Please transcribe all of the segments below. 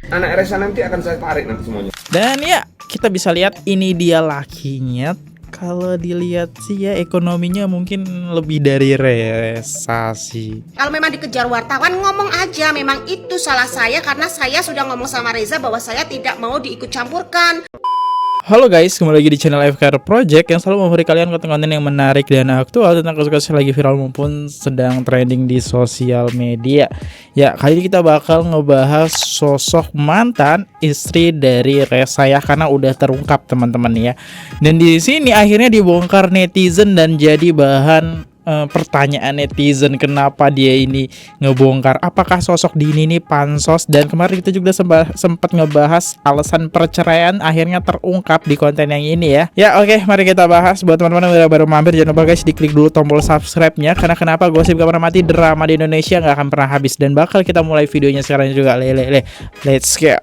Anak Resa nanti akan saya tarik nanti semuanya. Dan ya, kita bisa lihat ini dia lakinya. Kalau dilihat sih ya ekonominya mungkin lebih dari Resa sih. Kalau memang dikejar wartawan, ngomong aja. Memang itu salah saya karena saya sudah ngomong sama Reza bahwa saya tidak mau diikut campurkan. Halo guys, kembali lagi di channel FKR Project yang selalu memberi kalian konten-konten yang menarik dan aktual tentang kasus-kasus yang lagi viral maupun sedang trending di sosial media. Ya, kali ini kita bakal ngebahas sosok mantan istri dari Resa ya, karena udah terungkap teman-teman ya. Dan di sini akhirnya dibongkar netizen dan jadi bahan pertanyaan netizen, kenapa dia ini ngebongkar, apakah sosok Dini ini pansos. Dan kemarin kita juga sempat ngebahas alasan perceraian akhirnya terungkap di konten yang ini ya. Ya oke, mari kita bahas. Buat teman-teman yang baru mampir, jangan lupa guys diklik dulu tombol subscribe-nya, karena kenapa, gosip gak pernah mati, drama di Indonesia gak akan pernah habis. Dan bakal kita mulai videonya sekarang juga. Let's go.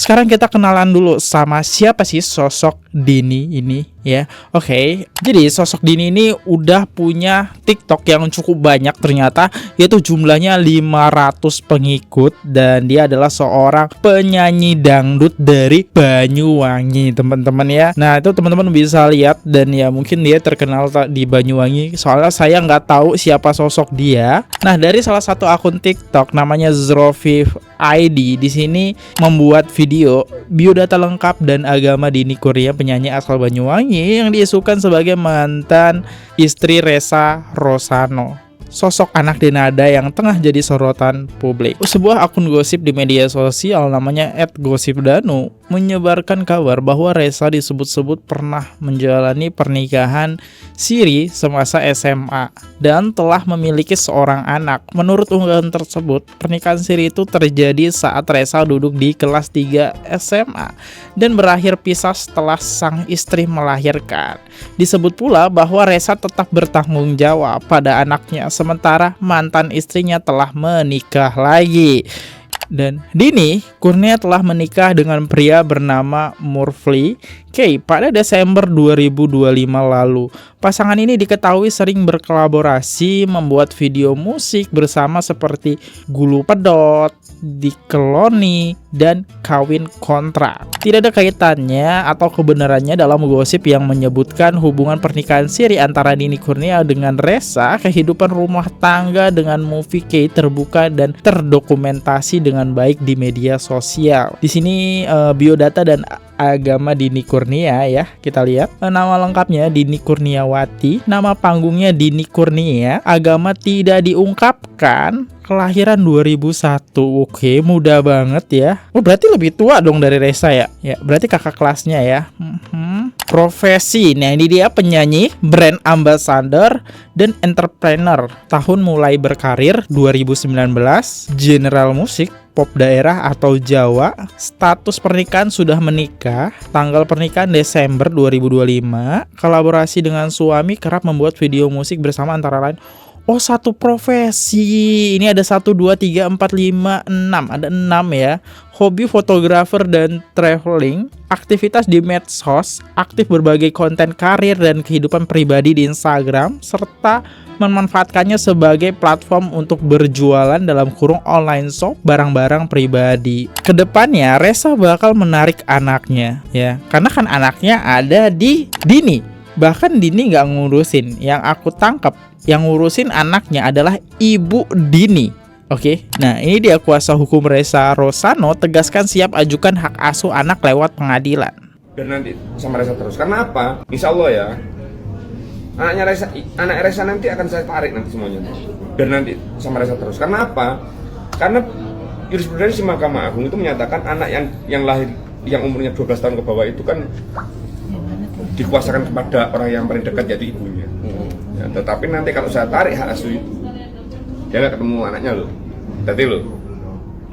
Sekarang kita kenalan dulu sama siapa sih sosok Dini ini ya. Oke, jadi sosok Dini ini udah punya TikTok yang cukup banyak ternyata, yaitu jumlahnya 500 pengikut, dan dia adalah seorang penyanyi dangdut dari Banyuwangi teman-teman ya. Nah itu teman-teman bisa lihat, dan ya mungkin dia terkenal di Banyuwangi, soalnya saya nggak tahu siapa sosok dia. Nah dari salah satu akun TikTok namanya Zrofif ID di sini membuat video biodata lengkap dan agama Dini Kurnia, penyanyi asal Banyuwangi yang diisukan sebagai mantan istri Resa Rosano, sosok anak Denada yang tengah jadi sorotan publik. Sebuah akun gosip di media sosial namanya @gosipdanu menyebarkan kabar bahwa Resa disebut-sebut pernah menjalani pernikahan siri semasa SMA dan telah memiliki seorang anak. Menurut unggahan tersebut, pernikahan siri itu terjadi saat Resa duduk di kelas 3 SMA dan berakhir pisah setelah sang istri melahirkan. Disebut pula bahwa Resa tetap bertanggung jawab pada anaknya, sementara mantan istrinya telah menikah lagi. Dan Dini Kurnia telah menikah dengan pria bernama Murfli K pada Desember 2025 lalu. Pasangan ini diketahui sering berkolaborasi membuat video musik bersama seperti Gulu Pedot, Dikeloni, dan Kawin Kontrak. Tidak ada kaitannya atau kebenarannya dalam gosip yang menyebutkan hubungan pernikahan siri antara Dini Kurnia dengan Resa. Kehidupan rumah tangga dengan movie K terbuka dan terdokumentasi dengan baik di media sosial. Di sini biodata dan agama Dini Kurnia ya, kita lihat. Nama lengkapnya Dini Kurniawati, nama panggungnya Dini Kurnia, agama tidak diungkapkan, kelahiran 2001. Oke, muda banget ya. Oh, berarti lebih tua dong dari Resa ya. Ya, berarti kakak kelasnya ya. Profesi, nah ini dia penyanyi, brand ambassador, dan entrepreneur. Tahun mulai berkarir 2019, general musik, pop daerah atau Jawa. Status pernikahan sudah menikah, tanggal pernikahan Desember 2025. Kolaborasi dengan suami, kerap membuat video musik bersama antara lain. Oh, satu profesi. Ini ada 1, 2, 3, 4, 5, 6. Ada 6 ya. Hobi fotografer dan traveling. Aktivitas di medsos. Aktif berbagai konten karir dan kehidupan pribadi di Instagram. Serta memanfaatkannya sebagai platform untuk berjualan dalam kurung online shop barang-barang pribadi. Kedepannya Resa bakal menarik anaknya ya. Karena kan anaknya ada di Dini. Bahkan Dini gak ngurusin. Yang aku tangkap, yang ngurusin anaknya adalah ibu Dini. Oke, nah ini dia kuasa hukum Resa Rosano tegaskan siap ajukan hak asuh anak lewat pengadilan. Dan nanti sama Resa terus. Karena apa? Insya Allah ya, anak Resa nanti akan saya tarik nanti semuanya. Dan nanti sama Resa terus. Karena apa? Karena jurisprudensi Mahkamah Agung itu menyatakan anak yang lahir yang umurnya 12 tahun ke bawah itu kan dikuasakan kepada orang yang paling dekat, yaitu ibunya. Ya, tetapi nanti kalau saya tarik hak asuh itu, dia nggak ketemu anaknya loh. Jadi loh,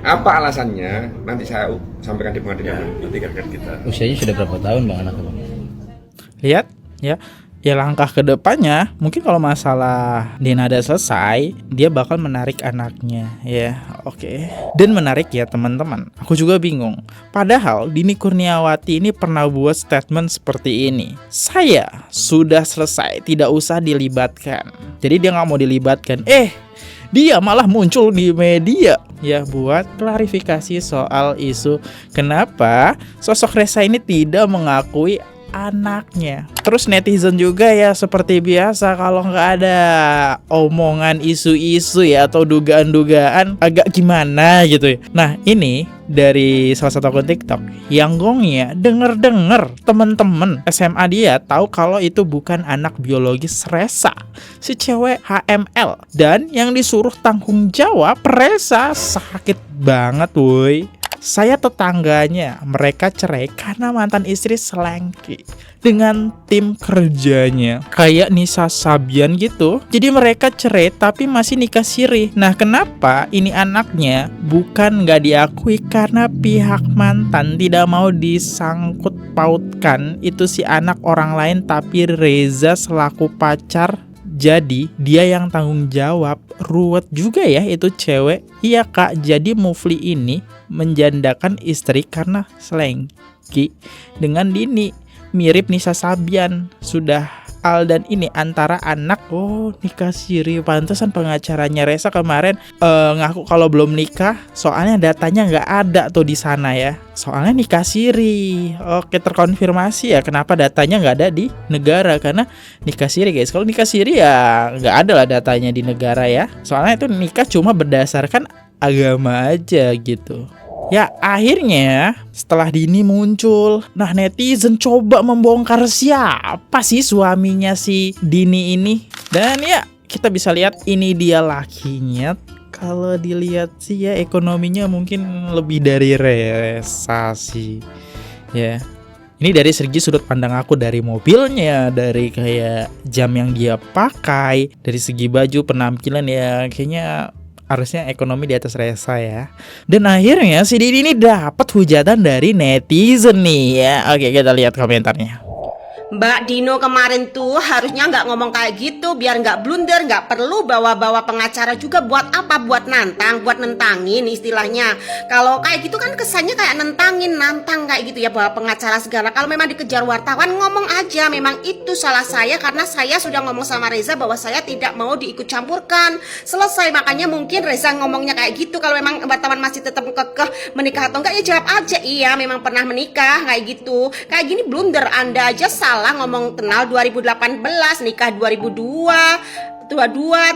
apa alasannya? Nanti saya sampaikan di pengadilan. Nanti kan kita. Usianya sudah berapa tahun bang anaknya bang? Lihat ya. ya langkah ke depannya mungkin kalau masalah Denada selesai, dia bakal menarik anaknya ya. Oke. Dan menarik ya teman-teman, aku juga bingung. Padahal Dini Kurniawati ini pernah buat statement seperti ini, saya sudah selesai, tidak usah dilibatkan. Jadi dia nggak mau dilibatkan, dia malah muncul di media ya buat klarifikasi soal isu kenapa sosok Reza ini tidak mengakui anaknya. Terus netizen juga ya seperti biasa, kalau nggak ada omongan isu-isu ya atau dugaan-dugaan agak gimana gitu ya. Nah ini dari salah satu akun TikTok yang gongnya denger temen-temen SMA dia tahu kalau itu bukan anak biologis Reza, si cewek HML, dan yang disuruh tanggung jawab Reza. Sakit banget woi. Saya tetangganya, mereka cerai karena mantan istri selengki dengan tim kerjanya kayak Nisa Sabian gitu. Jadi mereka cerai tapi masih nikah siri. Nah kenapa ini anaknya bukan nggak diakui? Karena pihak mantan tidak mau disangkut pautkan itu si anak orang lain, tapi Reza selaku pacar jadi dia yang tanggung jawab. Ruwet juga ya itu cewek. Iya kak, jadi Mufli ini menjandakan istri karena selengki dengan Dini. Mirip Nisa Sabian. Sudah Al dan ini antara anak. Oh nikah siri, pantesan pengacaranya Reza kemarin ngaku kalau belum nikah, soalnya datanya nggak ada tuh di sana ya. Soalnya nikah siri. Oke, terkonfirmasi ya kenapa datanya nggak ada di negara, karena nikah siri guys. Kalau nikah siri ya nggak ada lah datanya di negara ya. Soalnya itu nikah cuma berdasarkan agama aja gitu. Ya akhirnya setelah Dini muncul, nah netizen coba membongkar siapa sih suaminya si Dini ini. Dan ya kita bisa lihat ini dia lakinya. Kalau dilihat sih ya ekonominya mungkin lebih dari Reza sih ya. Ini dari segi sudut pandang aku, dari mobilnya, dari kayak jam yang dia pakai, dari segi baju, penampilan ya kayaknya harusnya ekonomi di atas Reza ya. Dan akhirnya si Dini ini dapat hujatan dari netizen nih ya. Oke, kita lihat komentarnya. Mbak Dino kemarin tuh harusnya nggak ngomong kayak gitu, biar nggak blunder, nggak perlu bawa-bawa pengacara juga. Buat apa? Buat nantang, buat nentangin istilahnya. Kalau kayak gitu kan kesannya kayak nantang kayak gitu ya, bawa pengacara segala. Kalau memang dikejar wartawan, ngomong aja memang itu salah saya karena saya sudah ngomong sama Reza bahwa saya tidak mau diikut campurkan. Selesai. Makanya mungkin Reza ngomongnya kayak gitu. Kalau memang wartawan masih tetap kekeh menikah atau enggak, ya jawab aja iya memang pernah menikah kayak gitu. Kayak gini blunder, Anda aja salah ngomong kenal 2018, nikah 2022,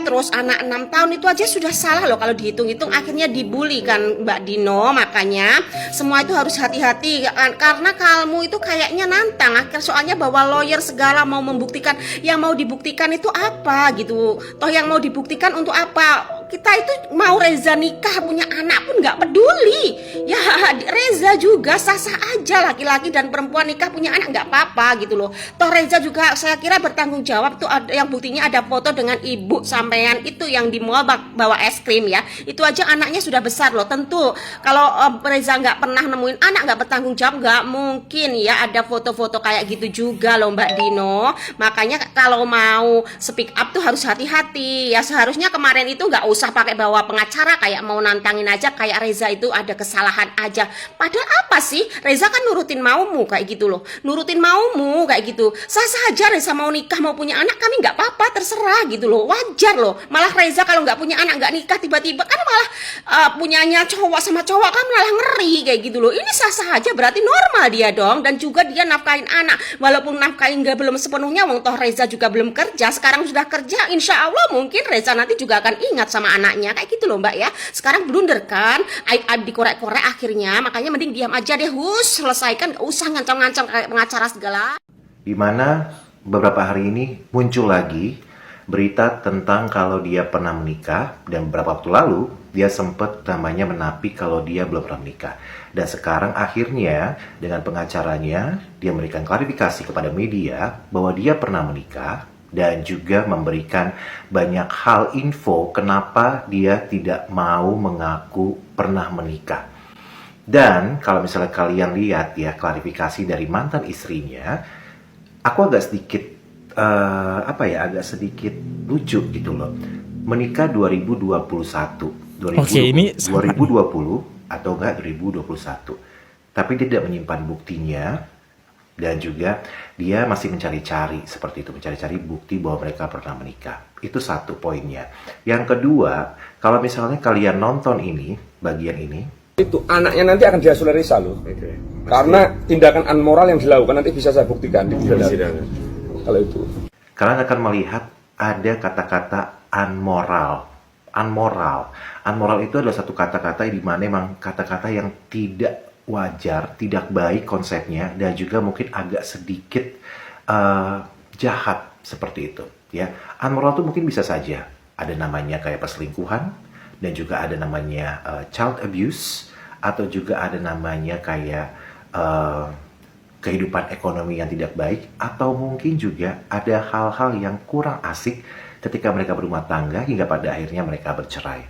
terus anak 6 tahun, itu aja sudah salah loh kalau dihitung-hitung. Akhirnya dibully kan Mbak Dino. Makanya semua itu harus hati-hati karena kamu itu kayaknya nantang. Soalnya bawa lawyer segala mau membuktikan, yang mau dibuktikan itu apa gitu. Toh yang mau dibuktikan untuk apa? Kita itu mau Reza nikah punya anak pun nggak peduli ya. Reza juga sah-sah aja, laki-laki dan perempuan nikah punya anak nggak apa-apa gitu loh. Toh Reza juga saya kira bertanggung jawab tuh. Ada yang buktinya ada foto dengan ibu sampean itu yang di mall bawa es krim ya. Itu aja anaknya sudah besar loh. Tentu kalau Reza nggak pernah nemuin anak, nggak bertanggung jawab, nggak mungkin ya ada foto-foto kayak gitu juga loh Mbak Dino. Makanya kalau mau speak up tuh harus hati-hati ya. Seharusnya kemarin itu nggak usah pakai bawa pengacara, kayak mau nantangin aja kayak Reza itu ada kesalahan aja. Padahal apa sih? Reza kan nurutin maumu kayak gitu loh. Nurutin maumu kayak gitu. Sah-sah aja Reza mau nikah, mau punya anak, kami nggak apa-apa, terserah gitu loh. Wajar loh. Malah Reza kalau nggak punya anak, nggak nikah tiba-tiba kan malah punyanya cowok sama cowok kan malah ngeri kayak gitu loh. Ini sah-sah aja, berarti normal dia dong. Dan juga dia nafkahin anak. Walaupun nafkahin nggak belum sepenuhnya, wong toh Reza juga belum kerja. Sekarang sudah kerja, insya Allah mungkin Reza nanti juga akan ingat sama anaknya kayak gitu loh Mbak ya. Sekarang blunder kan, aib dikorek-korek akhirnya. Makanya mending diam aja deh, selesaikan, gak usah ngancam-ngancam kayak pengacara segala. Dimana beberapa hari ini muncul lagi berita tentang kalau dia pernah menikah, dan beberapa waktu lalu dia sempat namanya menapi kalau dia belum pernah menikah. Dan sekarang akhirnya dengan pengacaranya dia memberikan klarifikasi kepada media bahwa dia pernah menikah, dan juga memberikan banyak hal info kenapa dia tidak mau mengaku pernah menikah. Dan kalau misalnya kalian lihat ya klarifikasi dari mantan istrinya, aku agak sedikit apa ya, agak sedikit lucu gitu loh. Menikah 2021, 2020, Oke, ini sama 2020 atau enggak 2021. Tapi dia tidak menyimpan buktinya, dan juga dia masih mencari-cari seperti itu, mencari-cari bukti bahwa mereka pernah menikah. Itu satu poinnya. Yang kedua, kalau misalnya kalian nonton ini, bagian ini, Itu anaknya nanti akan diasuh oleh Reza loh. Karena tindakan unmoral yang dilakukan nanti bisa saya buktikan di persidangan. Kalau itu. kalian akan melihat ada kata-kata unmoral. Unmoral. Unmoral itu adalah satu kata-kata di mana memang kata-kata yang tidak wajar, tidak baik konsepnya, dan juga mungkin agak sedikit jahat seperti itu. Ya, unmoral itu mungkin bisa saja ada namanya kayak perselingkuhan, dan juga ada namanya child abuse, atau juga ada namanya kayak kehidupan ekonomi yang tidak baik, atau mungkin juga ada hal-hal yang kurang asik ketika mereka berumah tangga hingga pada akhirnya mereka bercerai.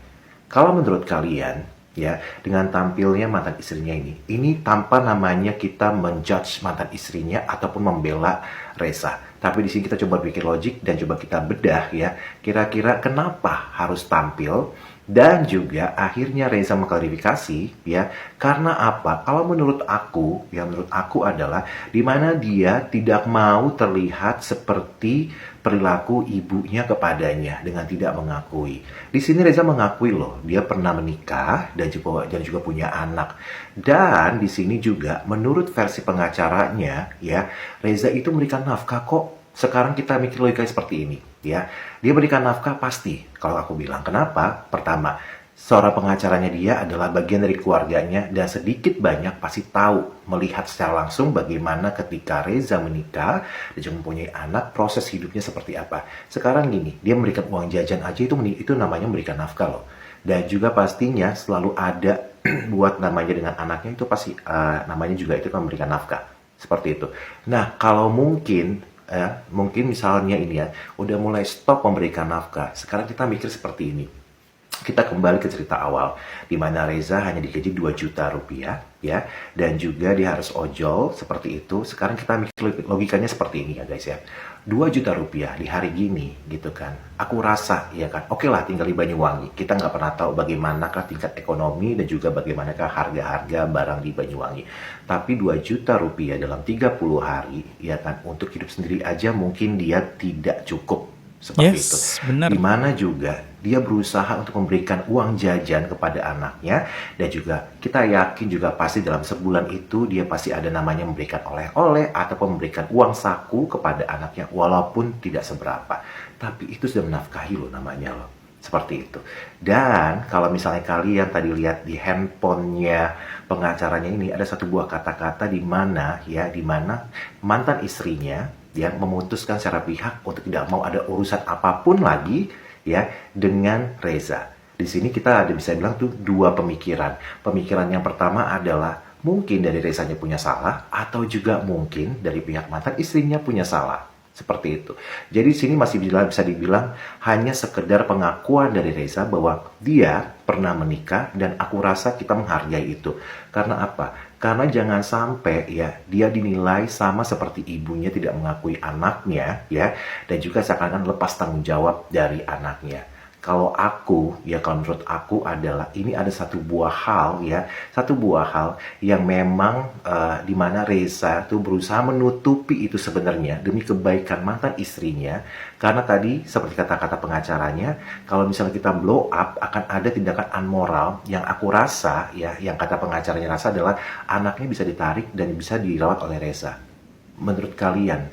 Kalau menurut kalian, ya, dengan tampilnya mantan istrinya ini tanpa namanya kita menjudge mantan istrinya ataupun membela Reza. Tapi di sini kita coba pikir logik dan coba kita bedah ya, kira-kira kenapa harus tampil. Dan juga akhirnya Reza mengklarifikasi ya, karena apa? Kalau menurut aku, ya menurut aku adalah dimana dia tidak mau terlihat seperti perilaku ibunya kepadanya dengan tidak mengakui. Di sini Reza mengakui loh, dia pernah menikah dan juga punya anak. Dan di sini juga menurut versi pengacaranya ya, Reza itu memberikan nafkah kok. Sekarang kita mikir logika seperti ini ya. Dia berikan nafkah pasti kalau aku bilang. Kenapa? Pertama, seorang pengacaranya dia adalah bagian dari keluarganya dan sedikit banyak pasti tahu, melihat secara langsung bagaimana ketika Reza menikah dan juga mempunyai anak, proses hidupnya seperti apa. Sekarang gini, dia memberikan uang jajan aja itu namanya memberikan nafkah loh. Dan juga pastinya selalu ada buat namanya dengan anaknya, itu pasti namanya juga itu kan memberikan nafkah. Seperti itu. Nah, kalau mungkin misalnya ini ya, udah mulai stop memberikan nafkah. Sekarang kita mikir seperti ini. Kita kembali ke cerita awal, di mana Reza hanya digaji 2 juta rupiah, ya, dan juga dia harus ojol seperti itu. Sekarang kita mikir logikanya seperti ini ya guys ya. 2 juta rupiah di hari gini gitu kan. Aku rasa ya kan, oke lah tinggal di Banyuwangi. Kita nggak pernah tahu bagaimanakah tingkat ekonomi dan juga bagaimanakah harga-harga barang di Banyuwangi. Tapi 2 juta rupiah dalam 30 hari ya kan, untuk hidup sendiri aja mungkin dia tidak cukup. Seperti itu. benar. Dimana juga dia berusaha untuk memberikan uang jajan kepada anaknya, dan juga kita yakin juga pasti dalam sebulan itu dia pasti ada namanya memberikan oleh-oleh ataupun memberikan uang saku kepada anaknya walaupun tidak seberapa, tapi itu sudah menafkahi loh namanya loh. Seperti itu. Dan kalau misalnya kalian tadi lihat di handphonenya pengacaranya ini, ada satu buah kata-kata di mana mantan istrinya dia memutuskan secara pihak untuk tidak mau ada urusan apapun lagi ya dengan Reza. Di sini kita bisa bilang tuh dua pemikiran. Pemikiran yang pertama adalah mungkin dari Rezanya punya salah, atau juga mungkin dari pihak mantan istrinya punya salah. Seperti itu. Jadi di sini masih bisa dibilang hanya sekedar pengakuan dari Reza bahwa dia pernah menikah, dan aku rasa kita menghargai itu. Karena apa? Karena jangan sampai ya dia dinilai sama seperti ibunya tidak mengakui anaknya ya, dan juga seakan-akan lepas tanggung jawab dari anaknya. Kalau menurut aku adalah ini ada satu buah hal yang memang dimana Reza tuh berusaha menutupi itu sebenarnya demi kebaikan mantan istrinya. Karena tadi seperti kata-kata pengacaranya, kalau misalnya kita blow up akan ada tindakan unmoral yang aku rasa ya, yang kata pengacaranya rasa adalah anaknya bisa ditarik dan bisa dirawat oleh Reza. Menurut kalian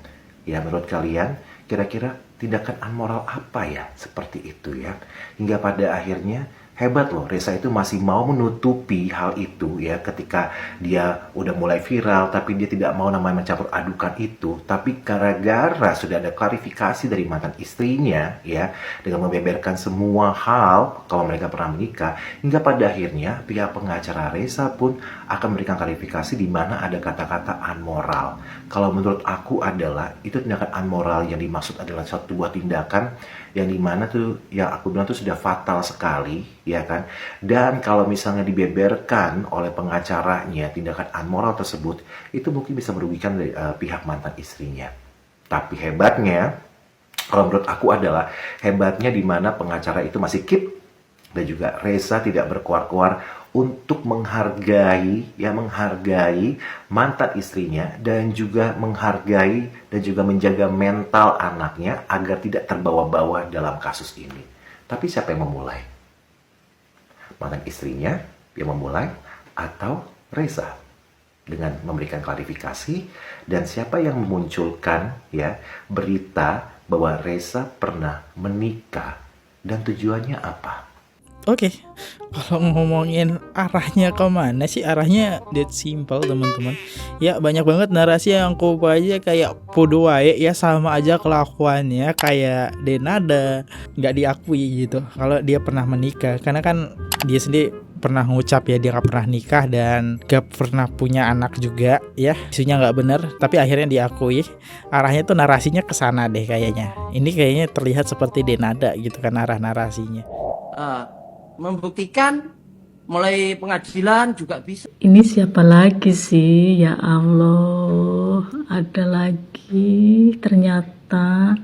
kira-kira tindakan unmoral apa ya seperti itu ya, hingga pada akhirnya hebat loh, Reza itu masih mau menutupi hal itu ya, ketika dia udah mulai viral tapi dia tidak mau namanya mencampur adukan itu. Tapi gara-gara sudah ada klarifikasi dari mantan istrinya ya, dengan membeberkan semua hal kalau mereka pernah menikah, hingga pada akhirnya pihak pengacara Reza pun akan memberikan klarifikasi di mana ada kata-kata unmoral. Kalau menurut aku adalah itu tindakan unmoral yang dimaksud adalah suatu buah tindakan yang dimana tuh yang aku bilang tuh sudah fatal sekali ya kan. Dan kalau misalnya dibeberkan oleh pengacaranya tindakan unmoral tersebut, itu mungkin bisa merugikan pihak mantan istrinya. Tapi hebatnya, kalau menurut aku adalah hebatnya di mana pengacara itu masih keep dan juga Reza tidak berkuar-kuar untuk menghargai mantan istrinya dan juga menghargai dan juga menjaga mental anaknya agar tidak terbawa-bawa dalam kasus ini. Tapi siapa yang memulai? Mantan istrinya yang memulai atau Reza? Dengan memberikan klarifikasi, dan siapa yang memunculkan ya berita bahwa Reza pernah menikah dan tujuannya apa? Oke, kalau ngomongin arahnya kemana sih, arahnya that simple teman-teman. Ya banyak banget narasi yang aku aja kayak podo wae ya, sama aja kelakuannya kayak Denada, nggak diakui gitu kalau dia pernah menikah, karena kan dia sendiri pernah ngucap ya dia gak pernah nikah dan gak pernah punya anak juga ya, isunya gak bener, tapi akhirnya diakui. Arahnya tuh narasinya kesana deh kayaknya. Ini kayaknya terlihat seperti Denada gitu kan arah narasinya. Membuktikan mulai pengadilan juga bisa. Ini siapa lagi sih? Ya Allah, ada lagi ternyata.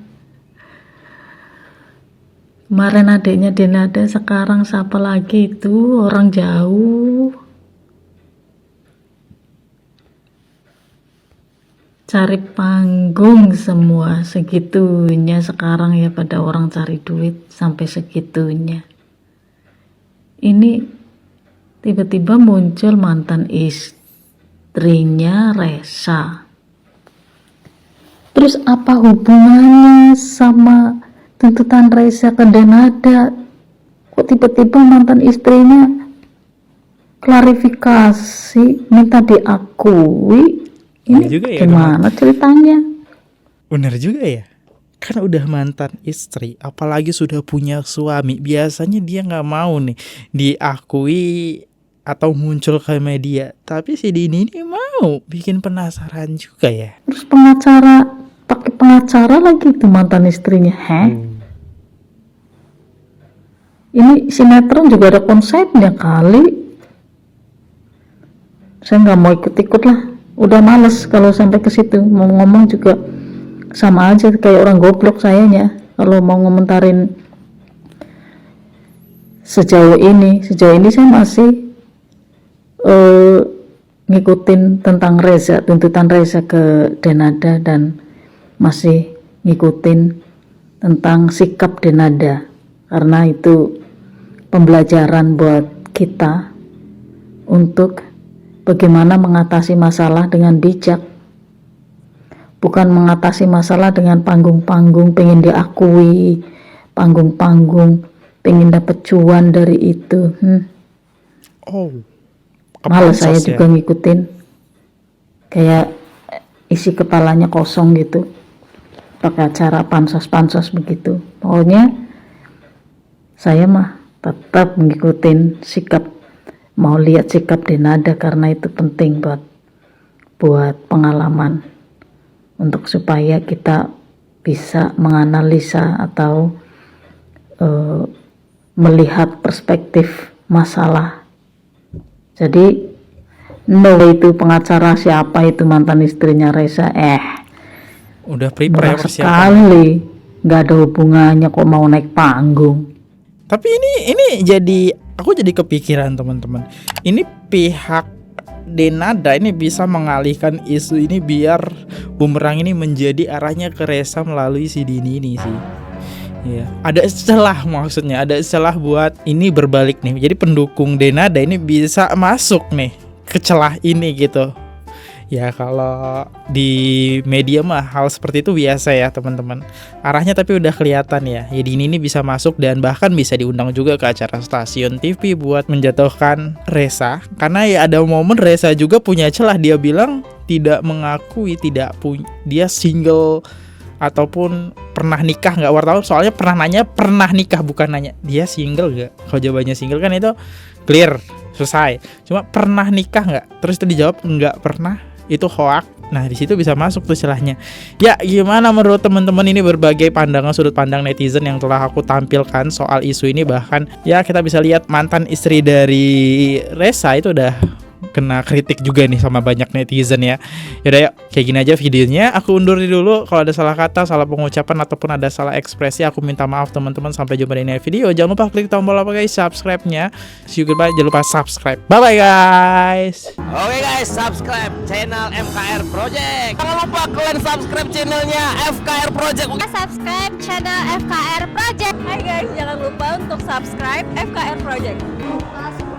Kemarin adiknya Denada, sekarang siapa lagi itu? Orang jauh. Cari panggung semua, segitunya sekarang ya, pada orang cari duit sampai segitunya. Ini tiba-tiba muncul mantan istrinya Reza. Terus apa hubungannya sama tuntutan Reza ke Denada? Kok tiba-tiba mantan istrinya klarifikasi, minta diakui? Ini juga ya, gimana ceritanya? Bener juga ya, kan udah mantan istri, apalagi sudah punya suami, biasanya dia nggak mau nih diakui atau muncul ke media. Tapi si Dini ini mau, bikin penasaran juga ya. Terus pakai pengacara lagi tuh mantan istrinya, Ini sinetron juga ada konsepnya kali. Saya nggak mau ikut-ikut lah, udah males kalau sampai ke situ. Mau ngomong juga sama aja kayak orang goblok sayanya kalau mau ngomentarin. Sejauh ini saya masih ngikutin tentang Reza, tuntutan Reza ke Denada, dan masih ngikutin tentang sikap Denada, karena itu pembelajaran buat kita untuk bagaimana mengatasi masalah dengan bijak, bukan mengatasi masalah dengan panggung-panggung, pengen diakui, panggung-panggung, pengen dapet cuan dari itu. Malah saya juga ngikutin, kayak isi kepalanya kosong gitu, pakai acara pansos-pansos begitu. Pokoknya saya mah tetap ngikutin sikap, mau lihat sikap Denada karena itu penting buat pengalaman, untuk supaya kita bisa menganalisa atau melihat perspektif masalah. Jadi itu pengacara siapa itu mantan istrinya Reza, udah prepare persiapan sekali, nggak ada hubungannya kok mau naik panggung. Tapi ini aku jadi kepikiran teman-teman. Ini pihak Denada ini bisa mengalihkan isu ini biar bumerang ini menjadi arahnya ke Reza melalui si Dini ini sih. Ya, ada celah, maksudnya ada celah buat ini berbalik nih. Jadi pendukung Denada ini bisa masuk nih ke celah ini gitu. Ya kalau di media mah hal seperti itu biasa ya teman-teman. Arahnya tapi udah kelihatan ya. Ya Dini ini bisa masuk dan bahkan bisa diundang juga ke acara stasiun TV buat menjatuhkan Reza. Karena ya ada momen Reza juga punya celah, dia bilang tidak mengakui, dia single ataupun pernah nikah nggak. Wartawan soalnya pernah nanya pernah nikah, bukan nanya dia single nggak. Kalau jawabannya single kan itu clear, selesai. Cuma pernah nikah nggak, terus itu dijawab nggak pernah, itu hoak. Nah di situ bisa masuk tuh celahnya. Ya gimana menurut teman-teman, ini berbagai pandangan, sudut pandang netizen yang telah aku tampilkan soal isu ini. Bahkan ya kita bisa lihat mantan istri dari Reza itu udah kena kritik juga nih sama banyak netizen ya. Yaudah yuk, kayak gini aja videonya. Aku undur dulu. Kalau ada salah kata, salah pengucapan ataupun ada salah ekspresi, aku minta maaf teman-teman. Sampai jumpa di next video. Jangan lupa klik tombol apa guys, subscribe-nya. See you goodbye. Jangan lupa subscribe. Bye bye guys. Oke guys, subscribe channel FKR Project. Jangan lupa kalian subscribe channelnya FKR Project. Subscribe channel FKR Project. Hai guys, jangan lupa untuk subscribe FKR Project.